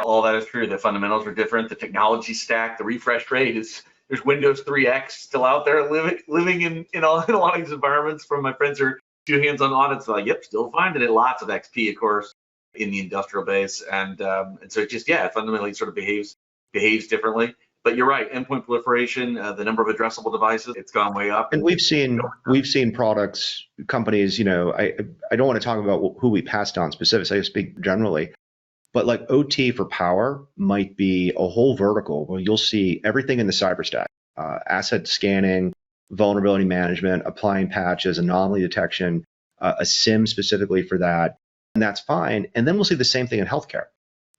all that is true. The fundamentals are different. The technology stack, the refresh rate there's Windows 3X still out there living in a lot of these environments. From my friends who do hands-on audits, yep, still finding it. Lots of XP, of course, in the industrial base, and so it just it fundamentally sort of behaves differently. But you're right, endpoint proliferation, the number of addressable devices, it's gone way up. And we've seen products, companies. I don't want to talk about who we passed on specifics. I speak generally, but like OT for power might be a whole vertical where you'll see everything in the cyber stack: asset scanning, vulnerability management, applying patches, anomaly detection, a SIM specifically for that. And that's fine. And then we'll see the same thing in healthcare,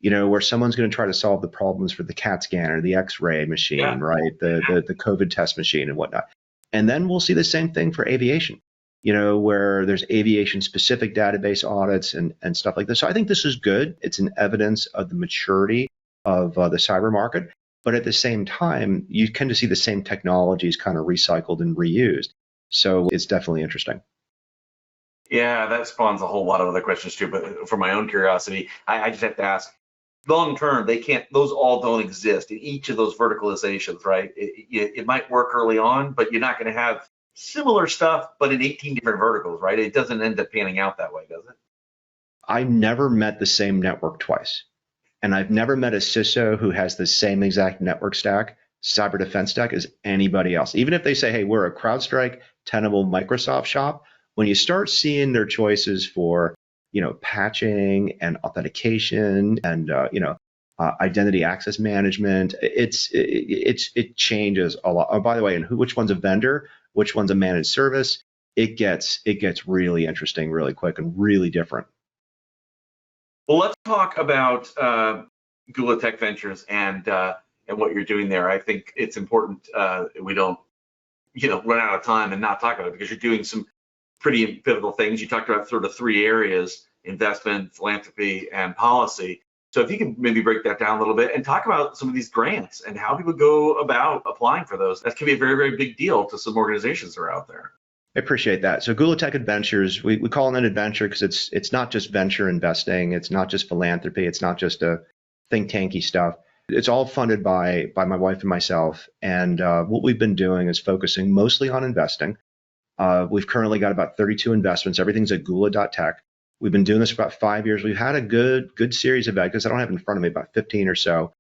where someone's going to try to solve the problems for the CAT scanner, the X-ray machine, right? The COVID test machine and whatnot. And then we'll see the same thing for aviation, where there's aviation specific database audits and stuff like this. So I think this is good. It's an evidence of the maturity of the cyber market. But at the same time, you tend to see the same technologies kind of recycled and reused. So it's definitely interesting. Yeah, that spawns a whole lot of other questions too. But for my own curiosity, I just have to ask, long term, those all don't exist in each of those verticalizations, right? It might work early on, but you're not going to have similar stuff, but in 18 different verticals, right? It doesn't end up panning out that way, does it? I never met the same network twice. And I've never met a CISO who has the same exact network stack, cyber defense stack as anybody else. Even if they say, hey, we're a CrowdStrike, Tenable, Microsoft shop, when you start seeing their choices for, patching and authentication and, identity access management, it changes a lot. Oh, by the way, and which one's a vendor, which one's a managed service, it gets really interesting really quick and really different. Well, let's talk about Gula Tech Ventures and what you're doing there. I think it's important we don't run out of time and not talk about it, because you're doing some pretty pivotal things. You talked about sort of three areas: investment, philanthropy, and policy. So if you can maybe break that down a little bit and talk about some of these grants and how people go about applying for those. That can be a very, very big deal to some organizations that are out there. I appreciate that. So Gula Tech Adventures, we call it an adventure because it's not just venture investing, it's not just philanthropy, it's not just a think tanky stuff. It's all funded by my wife and myself. And what we've been doing is focusing mostly on investing. We've currently got about 32 investments. Everything's at gula.tech. We've been doing this for about 5 years. We've had a good series of exits. I don't have it in front of me, about 15 or so.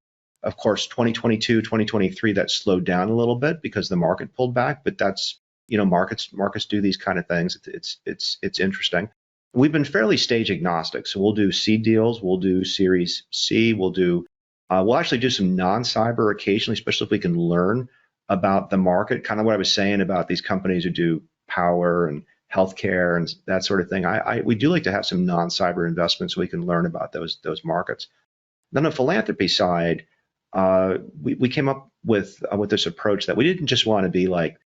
Of course, 2022, 2023, that slowed down a little bit because the market pulled back, but that's, markets do these kind of things. It's interesting. We've been fairly stage agnostic. So we'll do seed deals, we'll do Series C, we'll actually do some non-cyber occasionally, especially if we can learn about the market, kind of what I was saying about these companies who do power and healthcare and that sort of thing. We do like to have some non-cyber investments so we can learn about those markets. Then on the philanthropy side, we came up with this approach that we didn't just want to be like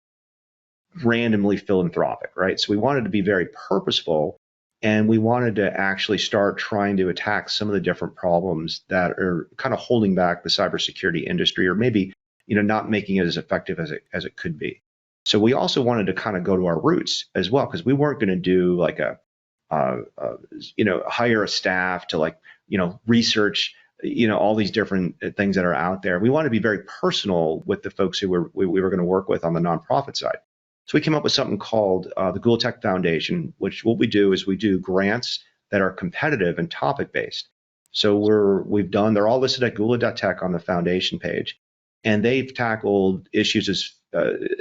randomly philanthropic, right? So we wanted to be very purposeful, and we wanted to actually start trying to attack some of the different problems that are kind of holding back the cybersecurity industry, or maybe not making it as effective as it could be. So we also wanted to kind of go to our roots as well, because we weren't going to do like hire a staff to research all these different things that are out there. We want to be very personal with the folks who we were going to work with on the nonprofit side. So we came up with something called the Gula Tech Foundation, which what we do is we do grants that are competitive and topic based. So they're all listed at gula.tech on the foundation page, and they've tackled issues as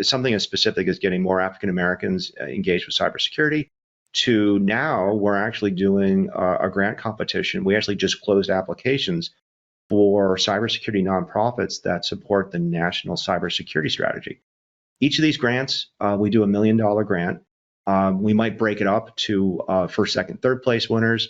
something as specific as getting more African Americans engaged with cybersecurity, to now we're actually doing a grant competition. We actually just closed applications for cybersecurity nonprofits that support the national cybersecurity strategy. Each of these grants, we do $1 million grant. We might break it up to first, second, third place winners.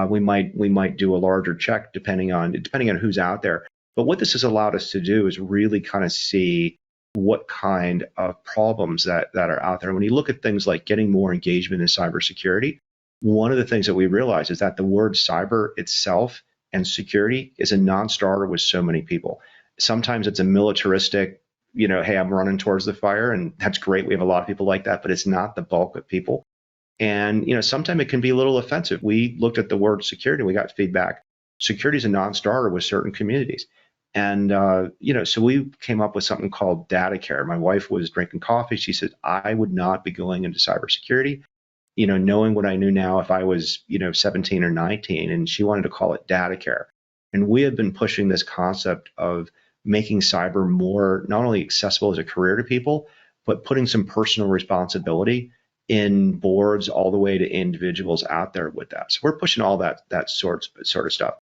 We might do a larger check depending on who's out there. But what this has allowed us to do is really kind of see what kind of problems that are out there. When you look at things like getting more engagement in cybersecurity, one of the things that we realize is that the word cyber itself and security is a non-starter with so many people. Sometimes it's a militaristic, hey, I'm running towards the fire, and that's great. We have a lot of people like that, but it's not the bulk of people. And, sometimes it can be a little offensive. We looked at the word security, and we got feedback. Security is a non-starter with certain communities. And, so we came up with something called data care. My wife was drinking coffee. She said, I would not be going into cybersecurity, knowing what I knew now if I was, 17 or 19, and she wanted to call it data care. And we have been pushing this concept of making cyber more not only accessible as a career to people, but putting some personal responsibility in boards all the way to individuals out there with that. So we're pushing all that sort of stuff.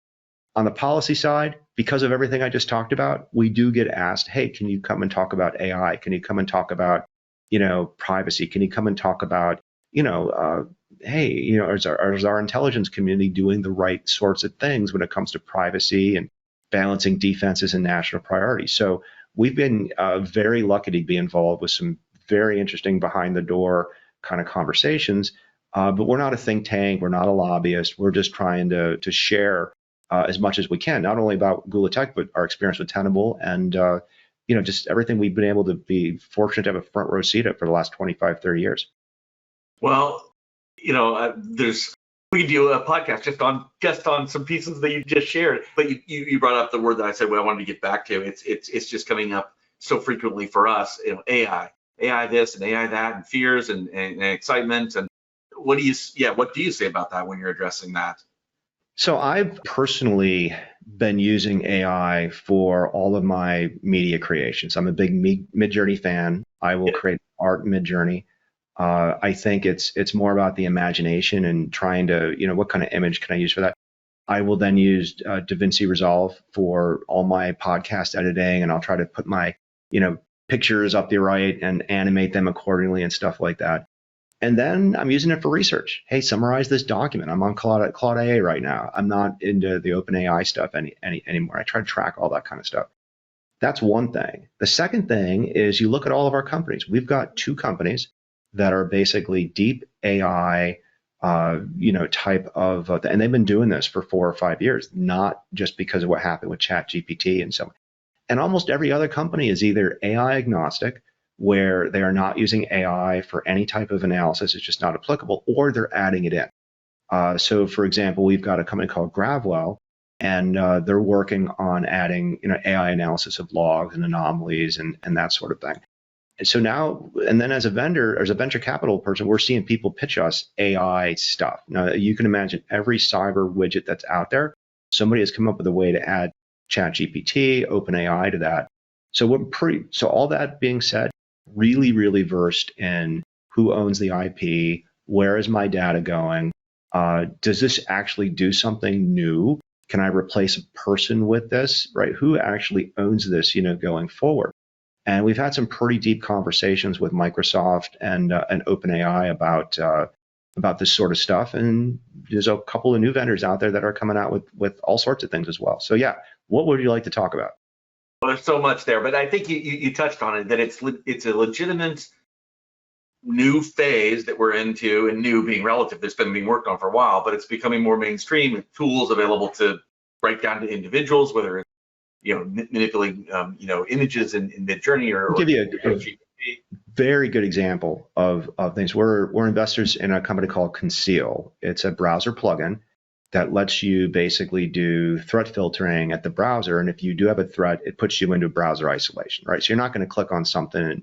On the policy side, because of everything I just talked about, we do get asked, hey, can you come and talk about AI? Can you come and talk about, privacy? Can you come and talk about, hey, is our intelligence community doing the right sorts of things when it comes to privacy and balancing defenses and national priorities? So we've been very lucky to be involved with some very interesting behind the door kind of conversations, but we're not a think tank. We're not a lobbyist. We're just trying to share as much as we can, not only about Gula Tech, but our experience with Tenable and, just everything we've been able to be fortunate to have a front row seat at for the last 25, 30 years. Well, we could do a podcast just on some pieces that you just shared. But you brought up the word that I said, I wanted to get back to. It's just coming up so frequently for us. AI this and AI that, and fears and excitement. And what do you say about that when you're addressing that? So I've personally been using AI for all of my media creations. I'm a big Midjourney fan. I will create art in Midjourney. I think it's more about the imagination and trying to, what kind of image can I use for that? I will then use DaVinci Resolve for all my podcast editing, and I'll try to put my, pictures up the right and animate them accordingly and stuff like that. And then I'm using it for research. Hey, summarize this document. I'm on Claude AI right now. I'm not into the OpenAI stuff anymore. I try to track all that kind of stuff. That's one thing. The second thing is you look at all of our companies. We've got 2 companies that are basically deep AI, type of, and they've been doing this for 4 or 5 years, not just because of what happened with ChatGPT and so on. And almost every other company is either AI agnostic, where they are not using AI for any type of analysis, it's just not applicable, or they're adding it in. So, for example, we've got a company called Gravwell, and they're working on adding, AI analysis of logs and anomalies and that sort of thing. And so now, and then as a vendor, as a venture capital person, we're seeing people pitch us AI stuff. Now, you can imagine every cyber widget that's out there, somebody has come up with a way to add ChatGPT, OpenAI to that. So all that being said, really, really versed in who owns the IP, where is my data going, does this actually do something new? Can I replace a person with this, right? Who actually owns this, going forward? And we've had some pretty deep conversations with Microsoft and OpenAI about this sort of stuff. And there's a couple of new vendors out there that are coming out with all sorts of things as well. So yeah, what would you like to talk about? Well, there's so much there, but I think you touched on it, that it's a legitimate new phase that we're into, and new being relative, that's been being worked on for a while, but it's becoming more mainstream with tools available to break down to individuals, whether it's manipulating images in Midjourney or I'll give you a very good example of things. We're investors in a company called Conceal. It's a browser plugin that lets you basically do threat filtering at the browser. And if you do have a threat, it puts you into browser isolation, right? So you're not going to click on something and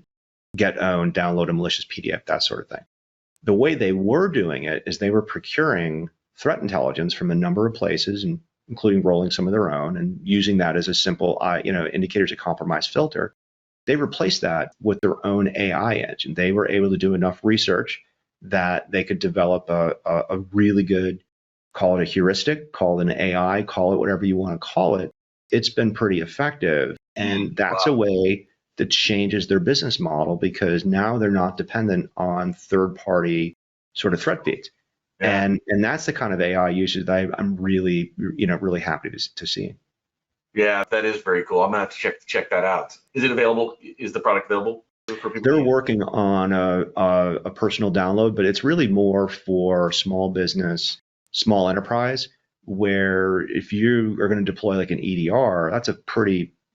get owned, download a malicious PDF, that sort of thing. The way they were doing it is they were procuring threat intelligence from a number of places, and including rolling some of their own and using that as a simple, indicators of compromise filter. They replaced that with their own AI engine. They were able to do enough research that they could develop a really good, call it a heuristic, call it an AI, call it whatever you want to call it. It's been pretty effective. And that's a way that changes their business model, because now they're not dependent on third-party sort of threat feeds. Yeah. And that's the kind of AI usage that I'm really, really happy to see. Yeah, that is very cool. I'm gonna have to check that out. Is it available? Is the product available for people? They're working on a personal download, but it's really more for small business, small enterprise, where if you are going to deploy like an EDR,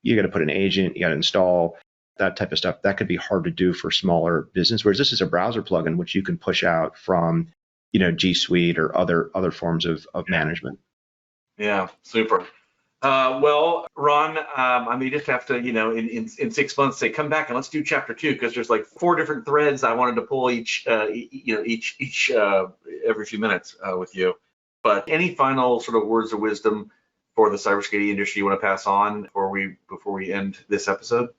you got to put an agent, you got to install that type of stuff. That could be hard to do for smaller business, whereas this is a browser plugin which you can push out from, G Suite or other forms of management. Yeah, super. Well, Ron, I may just have to, in 6 months say, come back and let's do chapter 2, because there's like 4 different threads I wanted to pull each every few minutes with you. But any final sort of words of wisdom for the cybersecurity industry you want to pass on before we end this episode?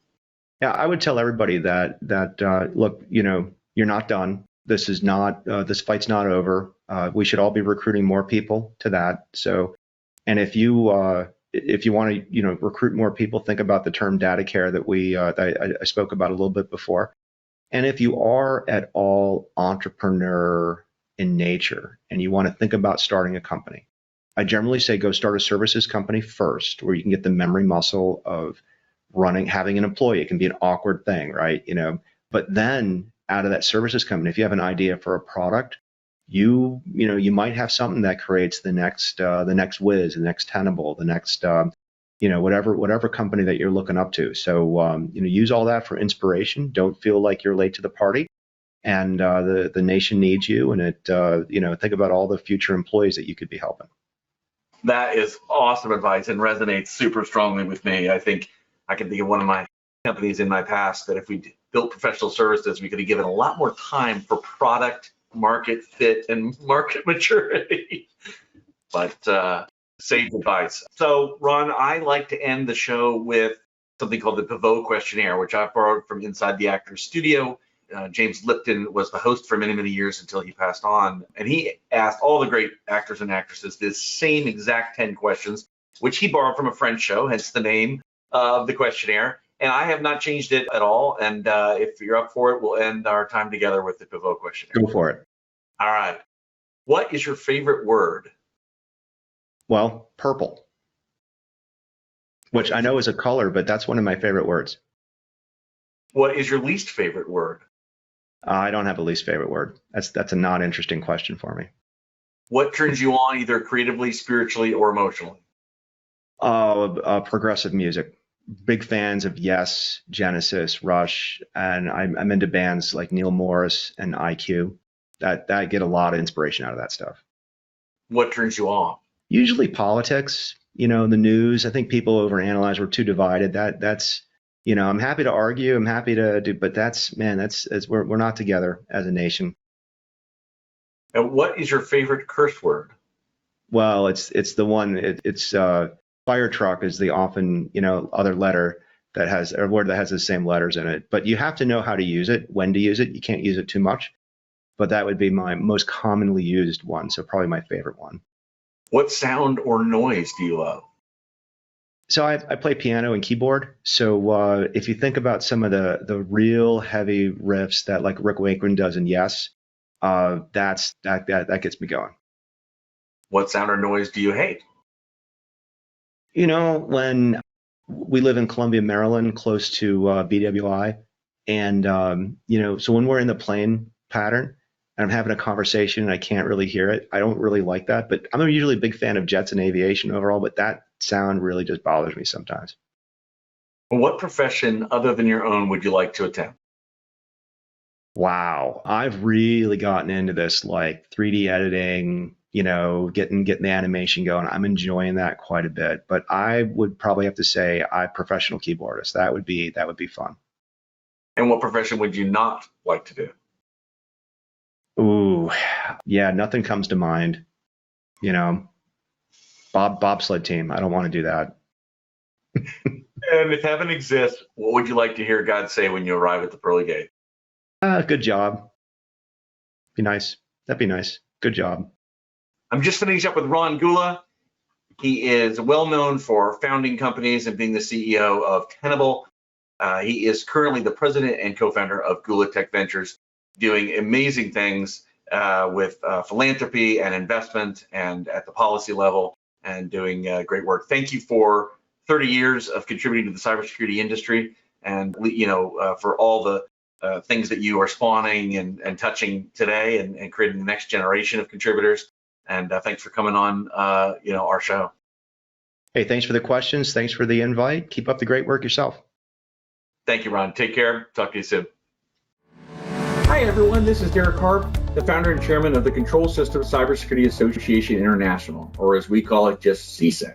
Yeah, I would tell everybody that look, you're not done. This fight's not over. We should all be recruiting more people to that. So, and if you want to, recruit more people, think about the term data care that I spoke about a little bit before. And if you are at all entrepreneur in nature and you want to think about starting a company, I generally say go start a services company first, where you can get the memory muscle of having an employee. It can be an awkward thing, right? But then out of that services company, if you have an idea for a product, you might have something that creates the next Wiz, the next Tenable, the next whatever company that you're looking up to. So use all that for inspiration. Don't feel like you're late to the party, and the nation needs you. And think about all the future employees that you could be helping. That is awesome advice and resonates super strongly with me. I think I can think of one of my companies in my past that if we built professional services, we could have given a lot more time for product market fit and market maturity. But sage advice. So, Ron, I like to end the show with something called the Pivot questionnaire, which I've borrowed from inside the Actors Studio. James Lipton was the host for many, many years until he passed on. And he asked all the great actors and actresses this same exact 10 questions, which he borrowed from a French show, hence the name of the questionnaire. And I have not changed it at all. And if you're up for it, we'll end our time together with the Pivot questionnaire. Go for it. All right. What is your favorite word? Well, purple, which I know is a color, but that's one of my favorite words. What is your least favorite word? I don't have a least favorite word. That's a not interesting question for me. What turns you on either creatively, spiritually, or emotionally? Progressive music. Big fans of Yes, Genesis, Rush, and I'm into bands like Neil Morris and IQ. That get a lot of inspiration out of that stuff. What turns you off? Usually politics, the news. I think people overanalyze. We're too divided. That's I'm happy to argue. I'm happy to do, but that's we're not together as a nation. And what is your favorite curse word? Well, it's the one. It's fire truck is the often other letter that has a word that has the same letters in it. But you have to know how to use it, when to use it. You can't use it too much. But that would be my most commonly used one. So probably my favorite one. What sound or noise do you love? So I play piano and keyboard. So if you think about some of the real heavy riffs that like Rick Wakeman does in Yes, that gets me going. What sound or noise do you hate? When we live in Columbia, Maryland, close to BWI, and so when we're in the plane pattern and I'm having a conversation and I can't really hear it, I don't really like that. But I'm usually a big fan of jets and aviation overall, but that sound really just bothers me sometimes. What profession other than your own would you like to attempt? Wow, I've really gotten into this like 3D editing, getting the animation going. I'm enjoying that quite a bit, but I would probably have to say I'm professional keyboardist. That would be fun. And what profession would you not like to do? Ooh, yeah, nothing comes to mind. Bobsled team. I don't want to do that. And if heaven exists, what would you like to hear God say when you arrive at the pearly gate? Good job. Be nice. That'd be nice. Good job. I'm just finishing up with Ron Gula. He is well known for founding companies and being the CEO of Tenable. He is currently the president and co-founder of Gula Tech Ventures, doing amazing things with philanthropy and investment and at the policy level, and doing great work. Thank you for 30 years of contributing to the cybersecurity industry, and for all the things that you are spawning and touching today, and creating the next generation of contributors. And thanks for coming on our show. Hey, thanks for the questions. Thanks for the invite. Keep up the great work yourself. Thank you, Ron. Take care. Talk to you soon. Hi, everyone. This is Derek Harp, the founder and chairman of the Control Systems Cybersecurity Association International, or as we call it, just CISA.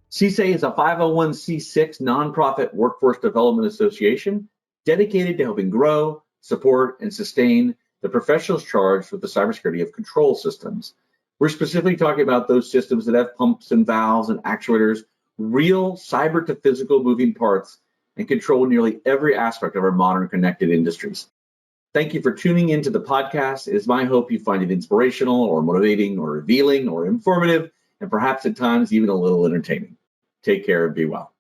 CISA is a 501c6 nonprofit workforce development association dedicated to helping grow, support, and sustain the professionals charged with the cybersecurity of control systems. We're specifically talking about those systems that have pumps and valves and actuators, real cyber to physical moving parts, and control nearly every aspect of our modern connected industries. Thank you for tuning into the podcast. It is my hope you find it inspirational or motivating or revealing or informative, and perhaps at times even a little entertaining. Take care and be well.